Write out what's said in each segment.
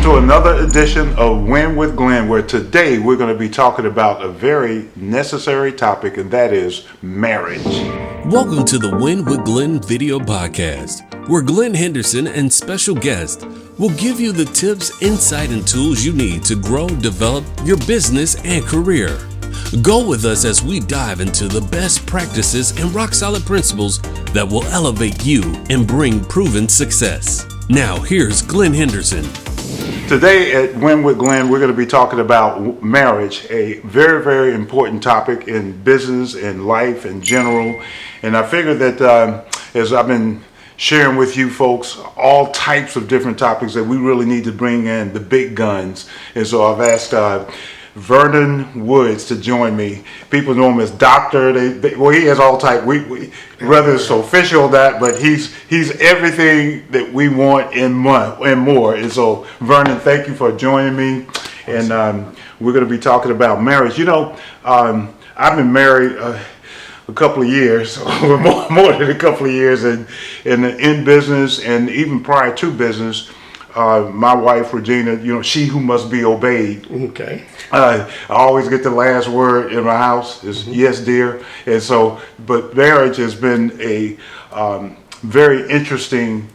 to another edition of Win with Glenn, where today we're going to be talking about a very necessary topic, and that is marriage. Welcome to the Win with Glenn video podcast, where Glenn Henderson and special guests will give you the tips, insight, and tools you need to grow, develop your business and career. Go with us as we dive into the best practices and rock-solid principles that will elevate you and bring proven success. Now, here's Glenn Henderson. Today at Win with Glenn, we're going to be talking about marriage, a very, very important topic in business and life in general. And I figured that as I've been sharing with you folks all types of different topics, that we really need to bring in the big guns. And so I've asked Verdun Woods to join me. People know him as Doctor. He has all type. Whether it's official or that, but he's everything that we want and more. And so, Vernon, thank you for joining me. And we're going to be talking about marriage. You know, I've been married a couple of years, or more than a couple of years, and in business, and even prior to business. My wife, Regina, she who must be obeyed. Okay. I always get the last word in my house is yes, dear. And so, but marriage has been a very interesting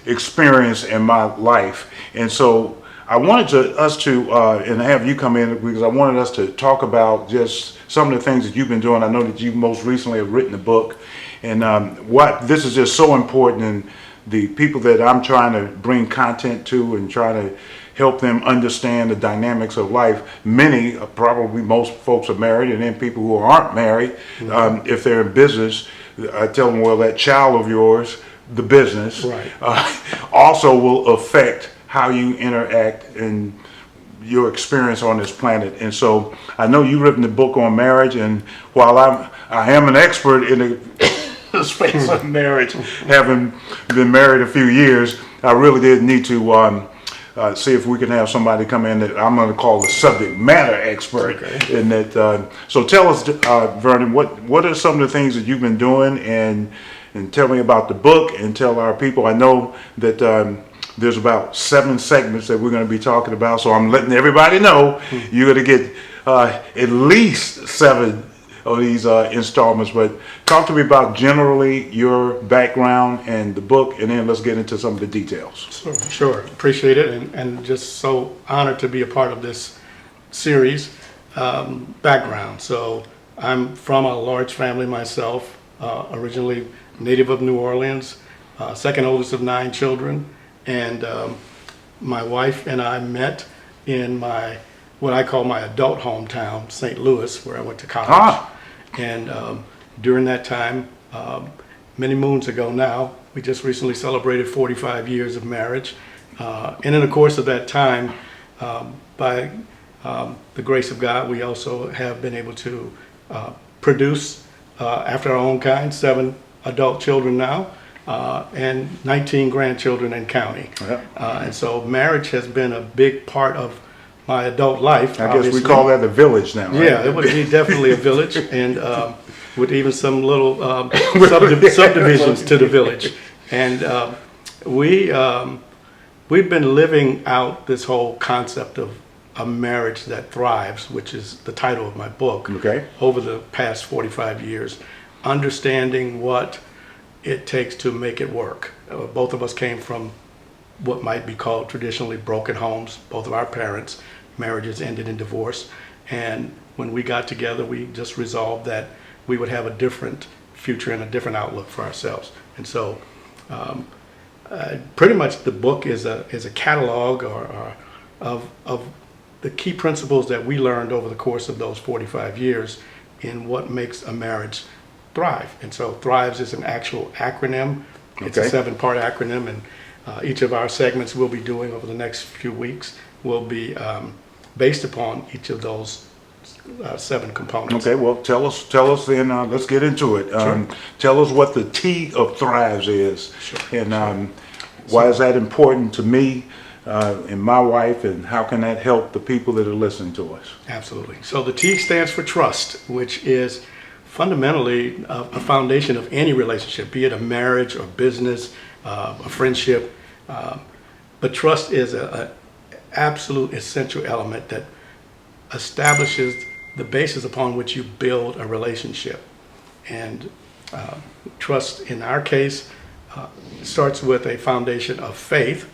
experience in my life. And so I wanted us to and have you come in because I wanted us to talk about just some of the things that you've been doing. I know that you most recently have written a book, and what this is just so important. And the people that I'm trying to bring content to and trying to help them understand the dynamics of life. Many, probably most folks are married, and then people who aren't married, if they're in business, I tell them, well, that child of yours, the business, right. Also will affect how you interact and your experience on this planet. And so I know you've written a book on marriage, and while I am an expert in the space of marriage, having been married a few years, I really did need to see if we can have somebody come in that I'm going to call the subject matter expert. Okay. In that. So tell us, Vernon, what are some of the things that you've been doing, and tell me about the book, and tell our people. I know that there's about 7 segments that we're going to be talking about, so I'm letting everybody know you're going to get at least 7 of these installments. But talk to me about generally your background and the book, and then let's get into some of the details. Sure. Appreciate it, and just so honored to be a part of this series. Background. So I'm from a large family myself, originally native of New Orleans, second oldest of 9 children, and my wife and I met in what I call my adult hometown, St. Louis, where I went to college. And during that time, many moons ago now, we just recently celebrated 45 years of marriage. And in the course of that time, by the grace of God, we also have been able to produce, after our own kind, 7 adult children now, and 19 grandchildren and counting. And so marriage has been a big part of my adult life. I guess we call that a village now, right? Yeah, it would be definitely a village, and with even some little subdivisions to the village. And we've been living out this whole concept of a marriage that thrives, which is the title of my book, over the past 45 years, understanding what it takes to make it work. Both of us came from what might be called traditionally broken homes. Both of our parents' marriages ended in divorce, and when we got together, we just resolved that we would have a different future and a different outlook for ourselves. And so pretty much the book is a catalog of the key principles that we learned over the course of those 45 years in what makes a marriage thrive. And so thrives is an actual acronym. It's a 7-part acronym, and each of our segments we'll be doing over the next few weeks will be based upon each of those 7 components. Okay, well, tell us then, let's get into it. Sure. Tell us what the T of thrives is, sure. And why is that important to me and my wife, and how can that help the people that are listening to us? Absolutely. So the T stands for trust, which is fundamentally a foundation of any relationship, be it a marriage or business, a friendship. But trust is a absolute essential element that establishes the basis upon which you build a relationship. And trust, in our case, starts with a foundation of faith,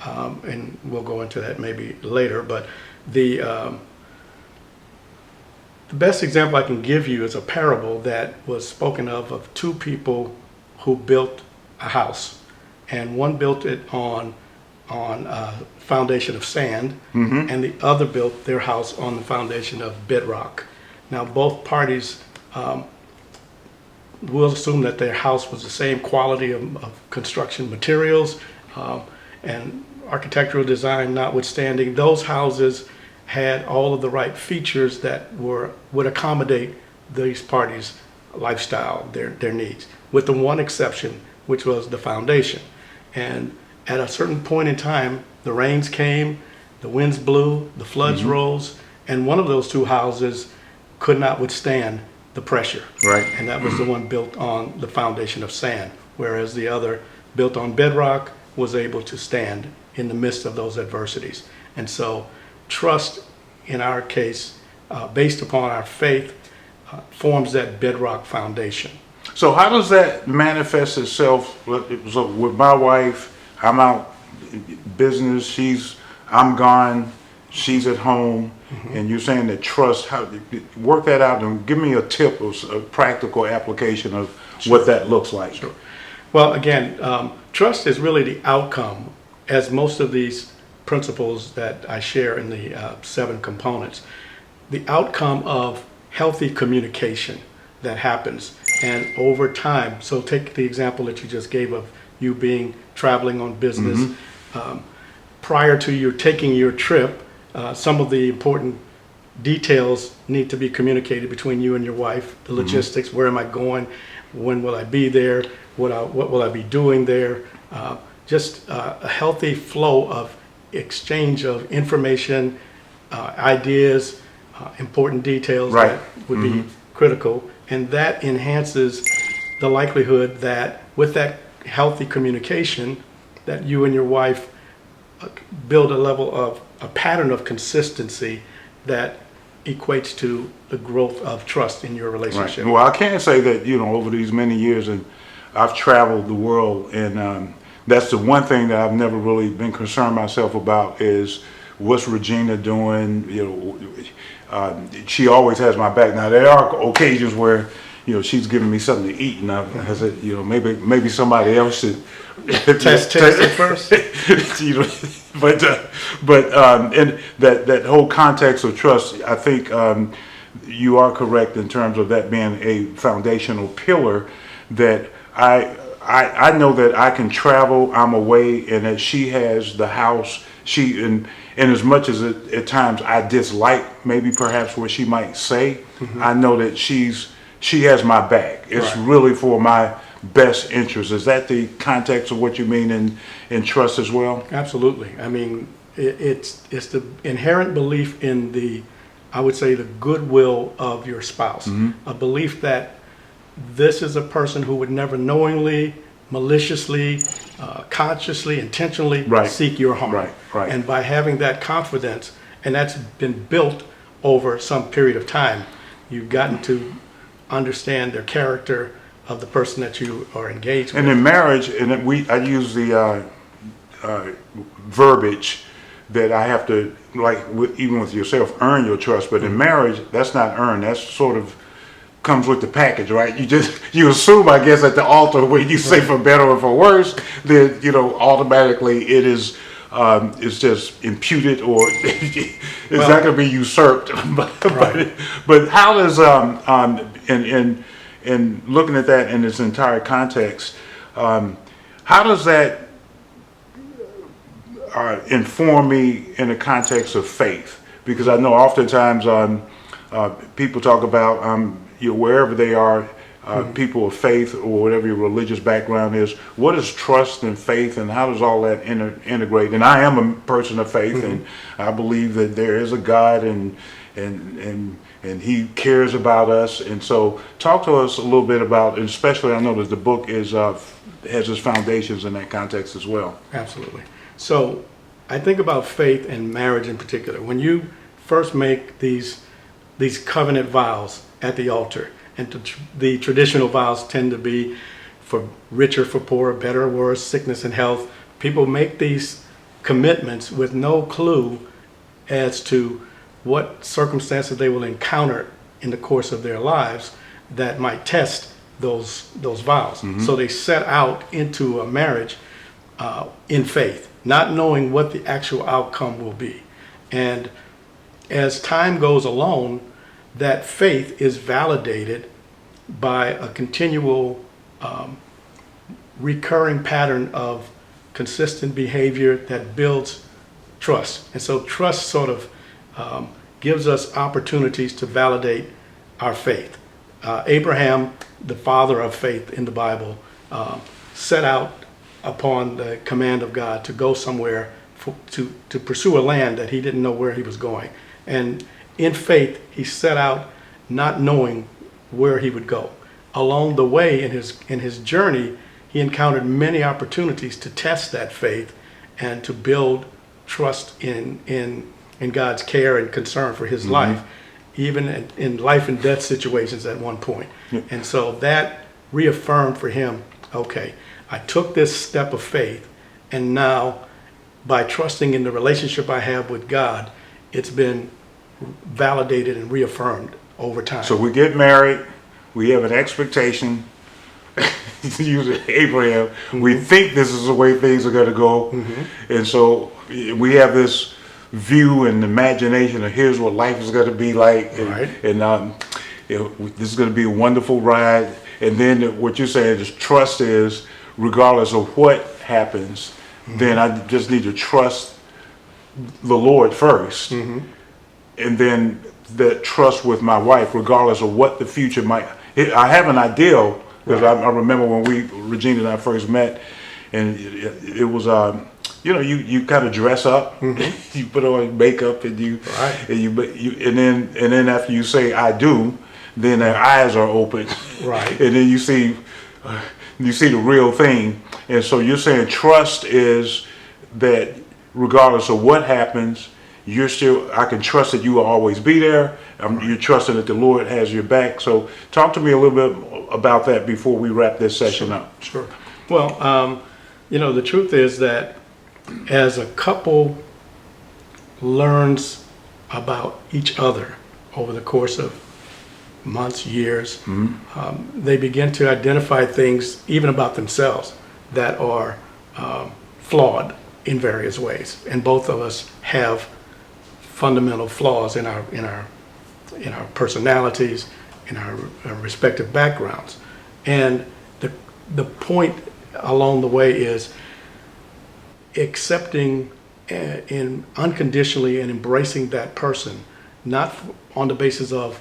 and we'll go into that maybe later. But the best example I can give you is a parable that was spoken of two people who built a house, and one built it on a foundation of sand, and the other built their house on the foundation of bedrock. Now, both parties will assume that their house was the same quality of construction materials, and architectural design notwithstanding. Those houses had all of the right features that would accommodate these parties' lifestyle, their needs, with the one exception, which was the foundation. And at a certain point in time, the rains came, the winds blew, the floods rose, and one of those two houses could not withstand the pressure. Right. And that was the one built on the foundation of sand, whereas the other, built on bedrock, was able to stand in the midst of those adversities. And so trust, in our case, based upon our faith, forms that bedrock foundation. So how does that manifest itself with my wife? I'm out business, I'm gone, she's at home, and you're saying that trust, how work that out and give me a tip of a practical application of what that looks like. Sure. Well, again, trust is really the outcome, as most of these principles that I share in the 7 components, the outcome of healthy communication that happens. And over time, so take the example that you just gave of you being traveling on business. Prior to you taking your trip, some of the important details need to be communicated between you and your wife. The logistics, where am I going? When will I be there? What will I be doing there? Just a healthy flow of exchange of information, ideas, important details that would be critical. And that enhances the likelihood that with that healthy communication, that you and your wife build a pattern of consistency that equates to the growth of trust in your relationship. Right. Well, I can say that, over these many years, and I've traveled the world, and that's the one thing that I've never really been concerned myself about is what's Regina doing. She always has my back. Now, there are occasions where, she's giving me something to eat, and I said, maybe somebody else should taste it first. But in that whole context of trust, I think you are correct in terms of that being a foundational pillar. That I know that I can travel, I'm away, and that she has the house. And as much as at times I dislike maybe perhaps what she might say, I know that she has my back. It's really for my best interest. Is that the context of what you mean in trust as well? Absolutely. I mean, it's the inherent belief in I would say, the goodwill of your spouse. A belief that this is a person who would never knowingly, maliciously, consciously, intentionally seek your harm. Right. And by having that confidence, and that's been built over some period of time, you've gotten to understand their character of the person that you are engaged with. And in marriage, I use the verbiage that I have to, even with yourself, earn your trust. But in marriage, that's not earned. That's sort of comes with the package, right? You assume, I guess, at the altar when you say for better or for worse, then automatically it is it's just imputed or it's not going to be usurped. But how does in looking at that in its entire context, how does that inform me in the context of faith? Because I know oftentimes people talk about wherever they are, people of faith or whatever your religious background is. What is trust and faith, and how does all that integrate? And I am a person of faith, and I believe that there is a God, and He cares about us. And so, talk to us a little bit about, and especially I know that the book has its foundations in that context as well. Absolutely. So I think about faith and marriage in particular. When you first make these covenant vows at the altar, and the traditional vows tend to be for richer, for poorer, better or worse, sickness and health. People make these commitments with no clue as to what circumstances they will encounter in the course of their lives that might test those vows. So they set out into a marriage in faith, not knowing what the actual outcome will be. And as time goes along, that faith is validated by a continual recurring pattern of consistent behavior that builds trust. And so trust sort of gives us opportunities to validate our faith. Abraham, the father of faith in the Bible, set out upon the command of God to go somewhere to pursue a land that he didn't know where he was going. And in faith, he set out not knowing where he would go. Along the way in his journey, he encountered many opportunities to test that faith and to build trust in God's care and concern for his life, even in life and death situations at one point. And so that reaffirmed for him, okay, I took this step of faith, and now by trusting in the relationship I have with God, it's been validated and reaffirmed over time. So we get married, we have an expectation, to use Abraham, we think this is the way things are going to go, and so we have this view and imagination of here's what life is going to be like, and this is going to be a wonderful ride. And then what you're saying is trust is, regardless of what happens, then I just need to trust the Lord first, and then that trust with my wife, regardless of what the future might. I have an ideal, because I remember when Regina and I first met, and it was you kind of dress up, you put on makeup, and and then after you say I do, then their eyes are open, and then you see the real thing. And so you're saying trust is that regardless of what happens, I can trust that you will always be there. You're trusting that the Lord has your back. So talk to me a little bit about that before we wrap this session up. Sure. Well, the truth is that as a couple learns about each other over the course of months, years, they begin to identify things even about themselves that are flawed in various ways. And both of us have fundamental flaws in our personalities, in our respective backgrounds. And the point along the way is accepting and unconditionally and embracing that person, not on the basis of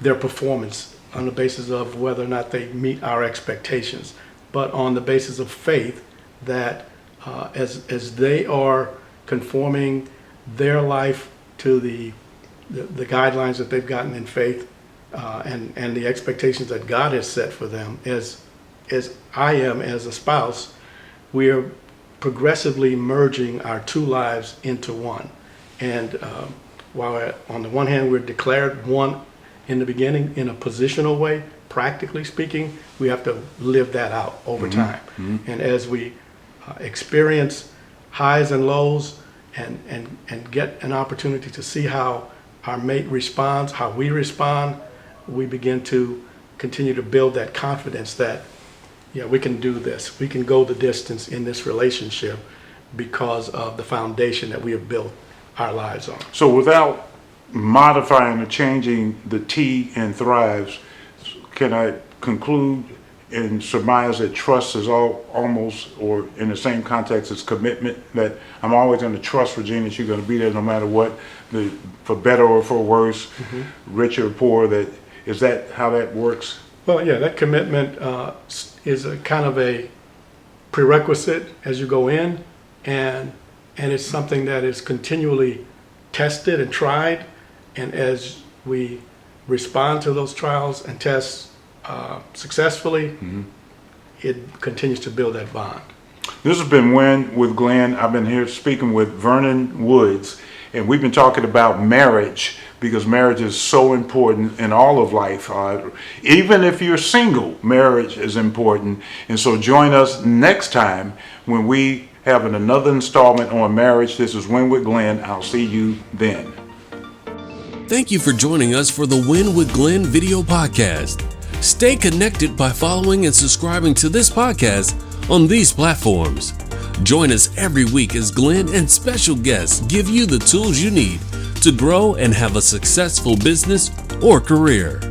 their performance, on the basis of whether or not they meet our expectations, but on the basis of faith that as they are conforming their life to the guidelines that they've gotten in faith, and the expectations that God has set for them, as I am as a spouse, we are progressively merging our two lives into one. And while on the one hand we're declared one in the beginning in a positional way, practically speaking, we have to live that out over time. And as we experience highs and lows and get an opportunity to see how our mate responds, how we respond, we begin to continue to build that confidence that, we can do this. We can go the distance in this relationship because of the foundation that we have built our lives on. So without modifying or changing the T in thrives, can I conclude and surmise that trust is almost, or in the same context as commitment, that I'm always going to trust Regina that you're going to be there no matter what, for better or for worse, rich or poor? Is that how that works? Well, yeah, that commitment is a kind of a prerequisite as you go in, and it's something that is continually tested and tried, and as we respond to those trials and tests successfully, it continues to build that bond. This has been Win with Glenn. I've been here speaking with Verdun Woods, and we've been talking about marriage because marriage is so important in all of life. Even if you're single, marriage is important. And so join us next time when we have another installment on marriage. This is Win with Glenn. I'll see you then. Thank you for joining us for the Win with Glenn video podcast. Stay connected by following and subscribing to this podcast on these platforms. Join us every week as Glenn and special guests give you the tools you need to grow and have a successful business or career.